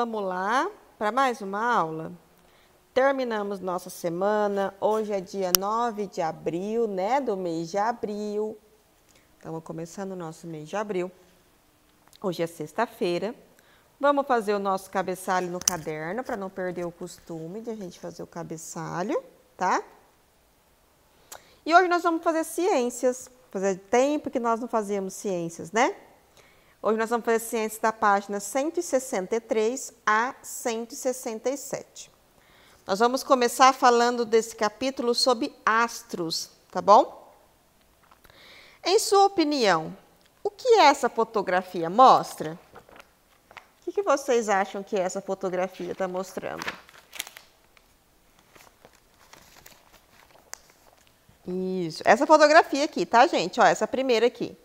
vamos lá para mais uma aula? Terminamos nossa semana, hoje é dia 9 de abril, né, do mês de abril. Estamos começando o nosso mês de abril. Hoje é sexta-feira. Vamos fazer o nosso cabeçalho no caderno, para não perder o costume de a gente fazer o cabeçalho, tá? E hoje nós vamos fazer ciências. Fazia tempo que nós não fazíamos ciências, né? Hoje nós vamos fazer ciências da página 163 a 167. Nós vamos começar falando desse capítulo sobre astros, tá bom? Em sua opinião, o que essa fotografia mostra? O que vocês acham que essa fotografia está mostrando? Isso, essa fotografia aqui, tá, gente? Ó, essa primeira aqui.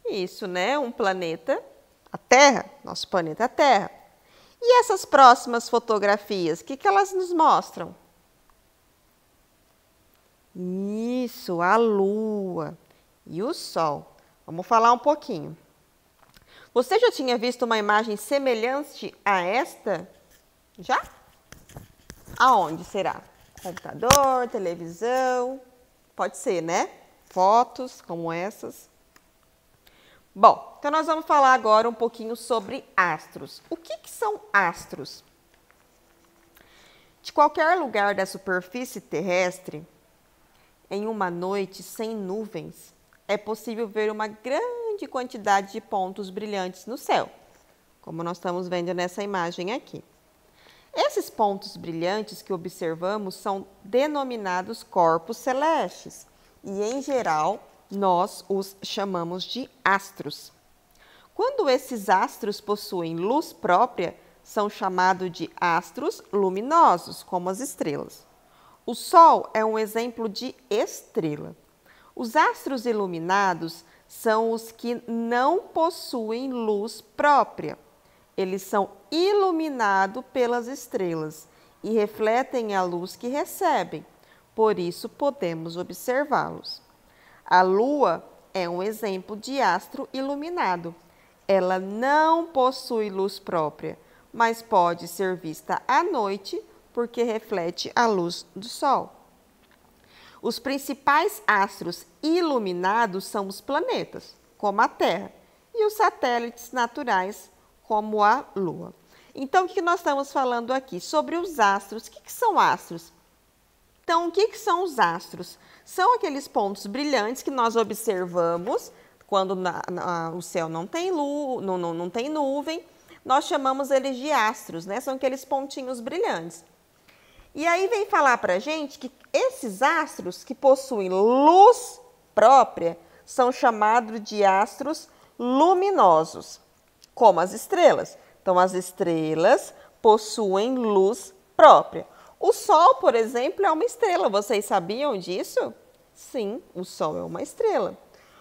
Isso, né? Um planeta, a Terra, nosso planeta Terra. E essas próximas fotografias, o que elas nos mostram? Isso, a Lua e o Sol. Vamos falar um pouquinho. Você já tinha visto uma imagem semelhante a esta? Já? Aonde será? Computador, televisão, pode ser, né? Fotos como essas. Bom, então nós vamos falar agora um pouquinho sobre astros. O que são astros? De qualquer lugar da superfície terrestre, em uma noite sem nuvens, é possível ver uma grande quantidade de pontos brilhantes no céu, como nós estamos vendo nessa imagem aqui. Esses pontos brilhantes que observamos são denominados corpos celestes e, em geral, nós os chamamos de astros. Quando esses astros possuem luz própria, são chamados de astros luminosos, como as estrelas. O Sol é um exemplo de estrela. Os astros iluminados são os que não possuem luz própria. Eles são iluminados pelas estrelas e refletem a luz que recebem, por isso podemos observá-los. A Lua é um exemplo de astro iluminado. Ela não possui luz própria, mas pode ser vista à noite porque reflete a luz do Sol. Os principais astros iluminados são os planetas, como a Terra, e os satélites naturais, como a Lua. Então, o que nós estamos falando aqui? Sobre os astros. O que são astros? Então, o que são os astros? São aqueles pontos brilhantes que nós observamos quando o céu não tem luz, não tem nuvem. Nós chamamos eles de astros, né? São aqueles pontinhos brilhantes. E aí vem falar para a gente que esses astros que possuem luz própria são chamados de astros luminosos, como as estrelas. Então, as estrelas possuem luz própria. O Sol, por exemplo, é uma estrela. Vocês sabiam disso? Sim, o Sol é uma estrela.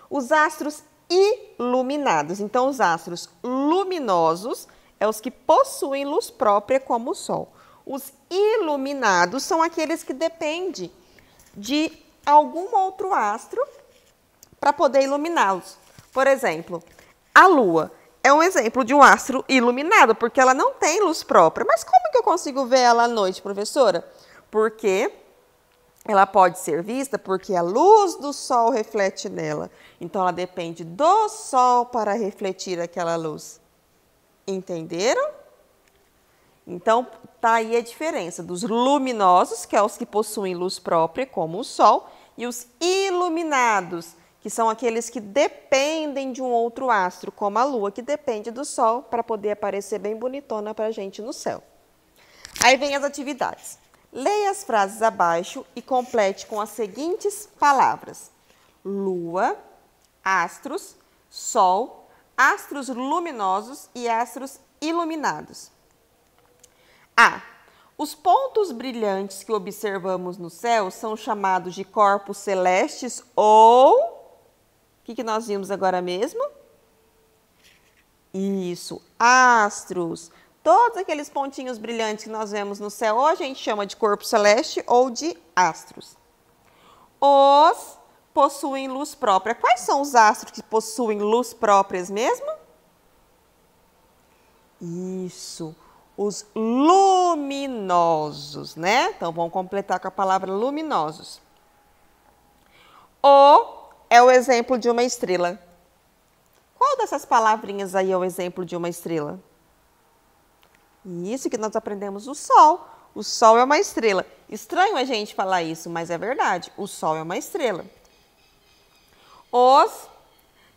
Os astros iluminados. Então, os astros luminosos são os que possuem luz própria, como o Sol. Os iluminados são aqueles que dependem de algum outro astro para poder iluminá-los. Por exemplo, a Lua é um exemplo de um astro iluminado, porque ela não tem luz própria. Mas como que eu consigo ver ela à noite, professora? Porque ela pode ser vista porque a luz do Sol reflete nela. Então, ela depende do Sol para refletir aquela luz. Entenderam? Então, tá aí a diferença dos luminosos, que são os que possuem luz própria, como o Sol, e os iluminados, que são aqueles que dependem de um outro astro, como a Lua, que depende do Sol para poder aparecer bem bonitona para a gente no céu. Aí vem as atividades. Leia as frases abaixo e complete com as seguintes palavras: Lua, astros, Sol, astros luminosos e astros iluminados. A. Os pontos brilhantes que observamos no céu são chamados de corpos celestes ou... O que nós vimos agora mesmo? Isso, astros. Todos aqueles pontinhos brilhantes que nós vemos no céu, ou a gente chama de corpo celeste ou de astros. Os possuem luz própria. Quais são os astros que possuem luz próprias mesmo? Isso, os luminosos, né? Então, vamos completar com a palavra luminosos. O é o exemplo de uma estrela. Qual dessas palavrinhas aí é o exemplo de uma estrela? Isso que nós aprendemos, o Sol. O Sol é uma estrela. Estranho a gente falar isso, mas é verdade. O Sol é uma estrela. Os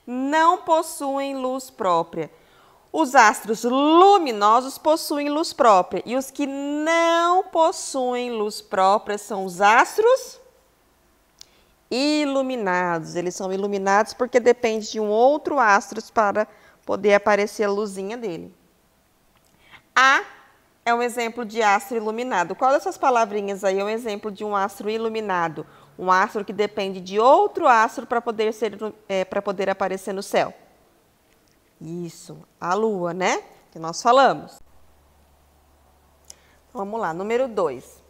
não possuem luz própria. Os astros luminosos possuem luz própria. E os que não possuem luz própria são os astros iluminados. Eles são iluminados porque depende de um outro astro para poder aparecer a luzinha dele. A é um exemplo de astro iluminado. Qual dessas palavrinhas aí é um exemplo de um astro iluminado? Um astro que depende de outro astro para poder aparecer no céu. Isso, a Lua, né? Que nós falamos. Vamos lá, número 2.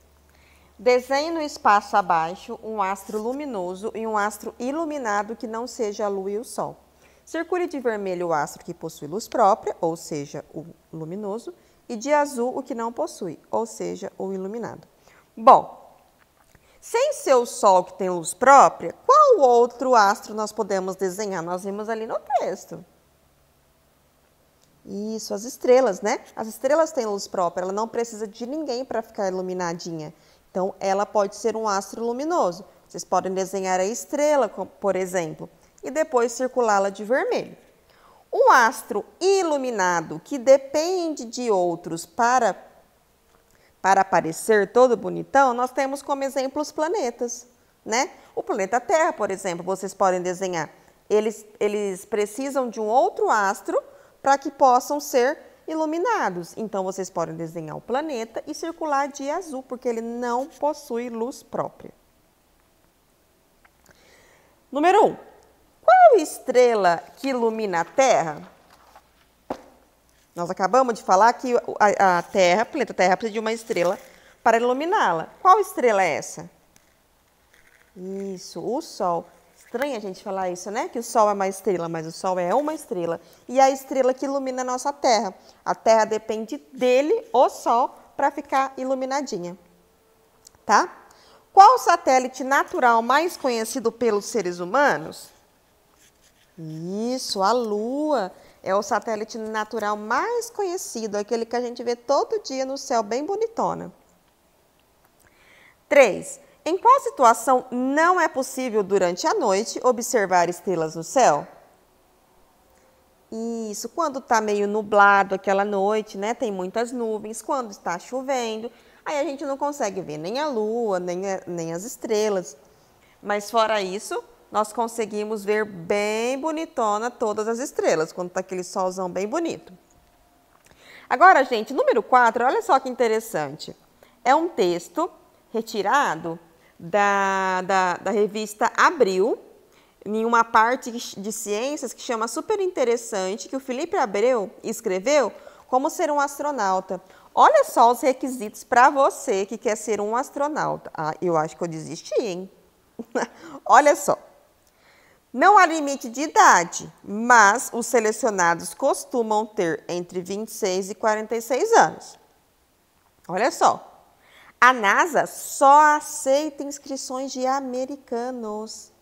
Desenhe no espaço abaixo um astro luminoso e um astro iluminado que não seja a Lua e o Sol. Circule de vermelho o astro que possui luz própria, ou seja, o luminoso, e de azul o que não possui, ou seja, o iluminado. Bom, sem ser o Sol que tem luz própria, qual outro astro nós podemos desenhar? Nós vimos ali no texto. Isso, as estrelas, né? As estrelas têm luz própria, ela não precisa de ninguém para ficar iluminadinha. Então, ela pode ser um astro luminoso. Vocês podem desenhar a estrela, por exemplo, e depois circulá-la de vermelho. Um astro iluminado que depende de outros para aparecer todo bonitão, nós temos como exemplo os planetas, né? O planeta Terra, por exemplo, vocês podem desenhar. Eles precisam de um outro astro para que possam ser iluminados. Então, vocês podem desenhar o planeta e circular de azul, porque ele não possui luz própria. Número 1. Qual estrela que ilumina a Terra? Nós acabamos de falar que a Terra, o planeta Terra, precisa de uma estrela para iluminá-la. Qual estrela é essa? Isso, o Sol. Estranho a gente falar isso, né? Que o Sol é uma estrela, mas o Sol é uma estrela. E é a estrela que ilumina a nossa Terra. A Terra depende dele, o Sol, para ficar iluminadinha. Tá? Qual o satélite natural mais conhecido pelos seres humanos? Isso, a Lua. É o satélite natural mais conhecido, aquele que a gente vê todo dia no céu, bem bonitona. 3. Em qual situação não é possível, durante a noite, observar estrelas no céu? Isso, quando está meio nublado aquela noite, né? Tem muitas nuvens, quando está chovendo, aí a gente não consegue ver nem a Lua, nem as estrelas. Mas fora isso, nós conseguimos ver bem bonitona todas as estrelas, quando está aquele solzão bem bonito. Agora, gente, número 4, olha só que interessante. É um texto retirado da revista Abril, em uma parte de ciências que chama Super Interessante, que o Felipe Abreu escreveu como ser um astronauta. Olha só os requisitos para você que quer ser um astronauta. Ah, eu acho que eu desisti, hein? Olha só. Não há limite de idade, mas os selecionados costumam ter entre 26 e 46 anos. Olha só. A NASA só aceita inscrições de americanos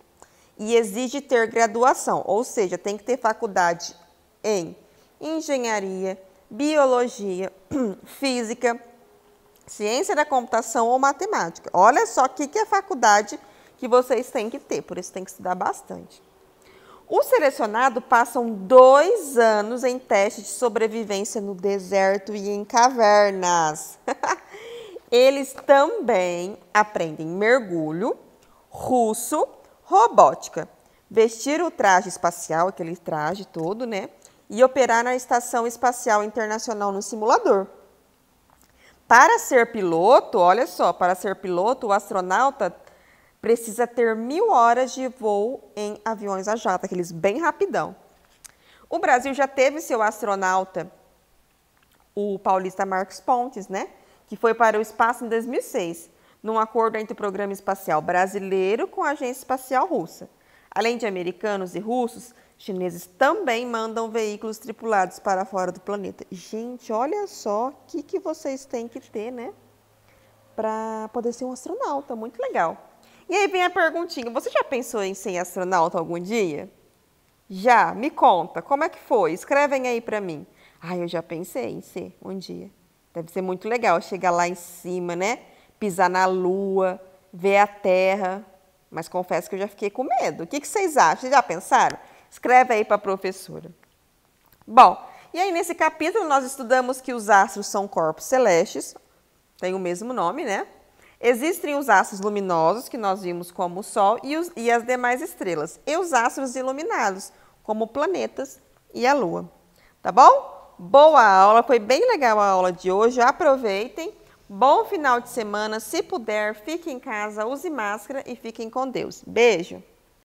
e exige ter graduação, ou seja, tem que ter faculdade em engenharia, biologia, física, ciência da computação ou matemática. Olha só o que é faculdade que vocês têm que ter, por isso tem que estudar bastante. Os selecionados passam 2 anos em teste de sobrevivência no deserto e em cavernas. Eles também aprendem mergulho, russo, robótica, vestir o traje espacial, aquele traje todo, né? E operar na Estação Espacial Internacional no simulador. Para ser piloto, olha só, para ser piloto, o astronauta precisa ter 1000 horas de voo em aviões a jato, aqueles bem rapidão. O Brasil já teve seu astronauta, o paulista Marcos Pontes, né? Que foi para o espaço em 2006, num acordo entre o Programa Espacial Brasileiro com a Agência Espacial Russa. Além de americanos e russos, Os chineses também mandam veículos tripulados para fora do planeta. Gente, olha só o que vocês têm que ter, né? Para poder ser um astronauta, muito legal. E aí vem a perguntinha, você já pensou em ser astronauta algum dia? Já? Me conta, como é que foi? Escrevem aí para mim. Eu já pensei em ser um dia. Deve ser muito legal chegar lá em cima, né? Pisar na Lua, ver a Terra. Mas confesso que eu já fiquei com medo. O que vocês acham? Vocês já pensaram? Escreve aí para a professora. Bom, e aí nesse capítulo nós estudamos que os astros são corpos celestes, tem o mesmo nome, né? Existem os astros luminosos, que nós vimos como o Sol, e as demais estrelas. E os astros iluminados, como planetas e a Lua. Tá bom? Boa aula, foi bem legal a aula de hoje, aproveitem. Bom final de semana, se puder, fique em casa, use máscara e fiquem com Deus. Beijo!